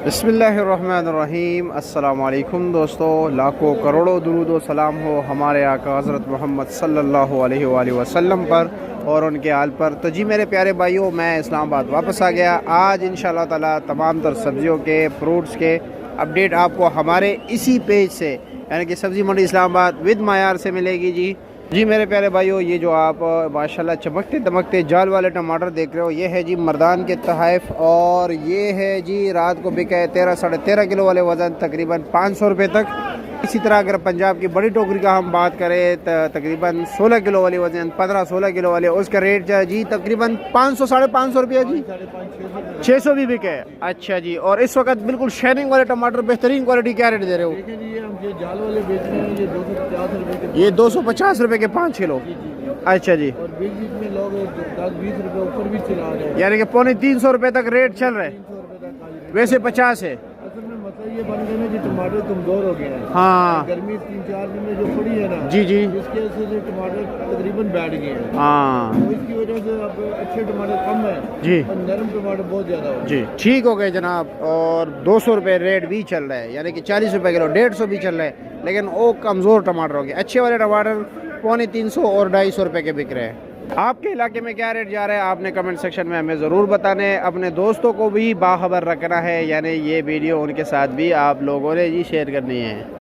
बिस्मिल्लाहिर्रहमानिर्रहीम। अस्सलाम वालेकुम दोस्तों, लाखों करोड़ों दुरूद व सलाम हो हमारे आका हज़रत मोहम्मद सल्लल्लाहु अलैहि वसल्लम पर और उनके आल पर। तो जी मेरे प्यारे भाइयों, मैं इस्लामाबाद वापस आ गया। आज इंशाअल्लाह ताला तमाम तर सब्ज़ियों के, फ्रूट्स के अपडेट आपको हमारे इसी पेज से यानी कि सब्ज़ी मंडी इस्लामाबाद विद मायार से मिलेगी। जी मेरे प्यारे भाइयों, ये जो आप माशाल्लाह चमकते दमकते जाल वाले टमाटर देख रहे हो, ये है जी मर्दान के तहफ़ और ये है जी रात को बिका है 13 साढ़े 13 किलो वाले वज़न तकरीबन 500 रुपये तक। इसी तरह अगर पंजाब की बड़ी टोकरी का हम बात करें तो तकरीबन 16 किलो वाली वज़न 15-16 किलो वाले उसका रेट जो है जी तकरीबन 500 साढ़े 500 रुपये जी, 600 भी बिके। अच्छा जी, और इस वक्त बिल्कुल शाइनिंग वाले टमाटर बेहतरीन क्वालिटी क्या रेट दे रहे हो? ये जाल वाले बेच रहे हैं, ये 250 रुपए के। ये 250 रुपये के 5 किलो। अच्छा जी, और बीच बीच में लोग 10-20 रुपए ऊपर भी चला रहे हैं, यानी कि 350 रुपये तक रेट चल रहा है, 300 रुपए तक आज रेट। वैसे 50 है। असल में मतलब ये बन गए ना कि टमाटर कमजोर हो गए हैं। हाँ गर्मी 3-4 दिन में जो पड़ी है ना, जी जी, इसके वजह से टमाटर तकरीबन बैठ गए हैं। हाँ तो इसकी वजह से अब अच्छे टमाटर कम है जी और नरम टमाटर बहुत ज्यादा हो गए। जी, ठीक हो गए जनाब। और 200 रुपये रेट भी चल रहा है, यानी कि 40 रुपये किलो, 150 भी चल रहा है, लेकिन वो कमज़ोर टमाटर हो गए। अच्छे वाले टमाटर 350 और 250 रुपये के बिक रहे हैं। आपके इलाके में क्या रेट जा रहा है आपने कमेंट सेक्शन में हमें ज़रूर बताना है। अपने दोस्तों को भी बाखबर रखना है, यानी ये वीडियो उनके साथ भी आप लोगों ने जी शेयर करनी है।